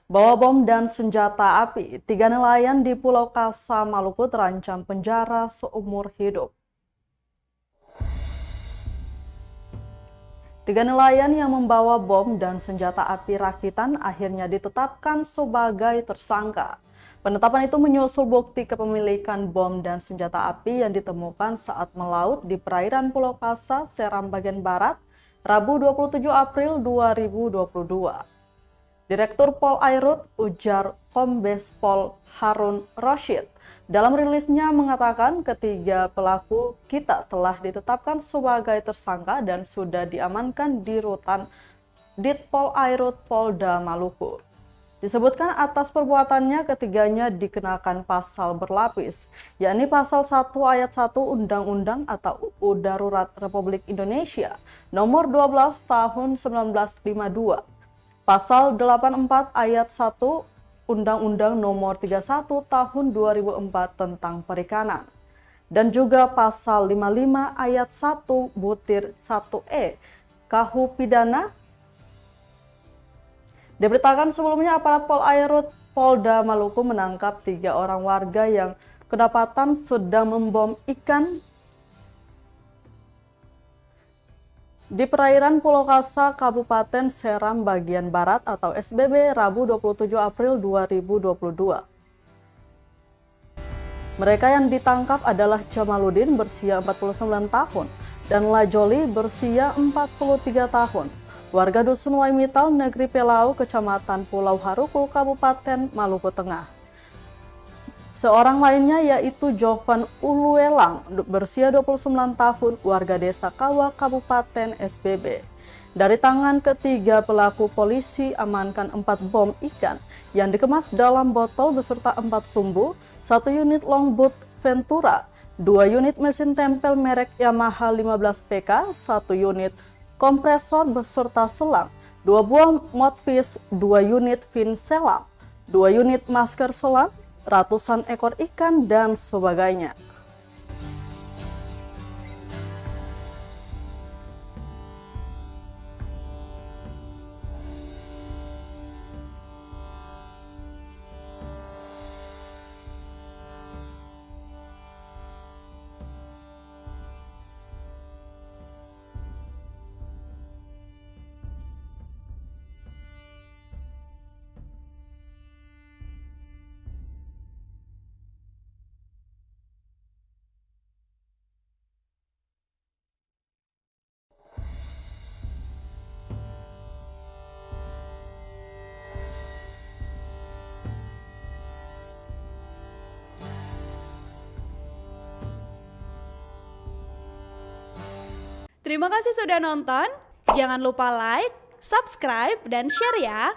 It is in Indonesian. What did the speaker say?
Bawa bom dan senjata api, 3 nelayan di Pulau Kasa, Maluku terancam penjara seumur hidup. 3 nelayan yang membawa bom dan senjata api rakitan akhirnya ditetapkan sebagai tersangka. Penetapan itu menyusul bukti kepemilikan bom dan senjata api yang ditemukan saat melaut di perairan Pulau Kasa, Seram bagian barat, Rabu 27 April 2022. Direktur Pol Airut ujar Kombes Pol Harun Rashid dalam rilisnya mengatakan ketiga pelaku kita telah ditetapkan sebagai tersangka dan sudah diamankan di rutan Ditpol Airut Polda Maluku. Disebutkan atas perbuatannya ketiganya dikenakan pasal berlapis, yakni pasal 1 ayat 1 Undang-Undang atau UU Darurat Republik Indonesia nomor 12 tahun 1952. Pasal 84 ayat 1 Undang-Undang nomor 31 tahun 2004 tentang perikanan. Dan juga pasal 55 ayat 1 butir 1E KUH pidana. Diberitakan sebelumnya aparat Pol Airut Polda Maluku menangkap 3 orang warga yang kedapatan sedang membom ikan di perairan Pulau Kasa, Kabupaten Seram bagian barat atau SBB, Rabu 27 April 2022. Mereka yang ditangkap adalah Jamaluddin berusia 49 tahun dan Lajoli berusia 43 tahun, warga Dusun Waimital, Negeri Pelau, Kecamatan Pulau Haruku, Kabupaten Maluku Tengah. Seorang lainnya yaitu Jovan Uluelang berusia 29 tahun, warga Desa Kawa, Kabupaten SBB. Dari tangan ketiga pelaku, polisi amankan 4 bom ikan yang dikemas dalam botol beserta 4 sumbu, 1 unit longboat Ventura, 2 unit mesin tempel merek Yamaha 15 PK, 1 unit kompresor beserta selang, 2 buah modfish, 2 unit fin selam, 2 unit masker selam, ratusan ekor ikan, dan sebagainya. Terima kasih sudah nonton. Jangan lupa like, subscribe, dan share ya.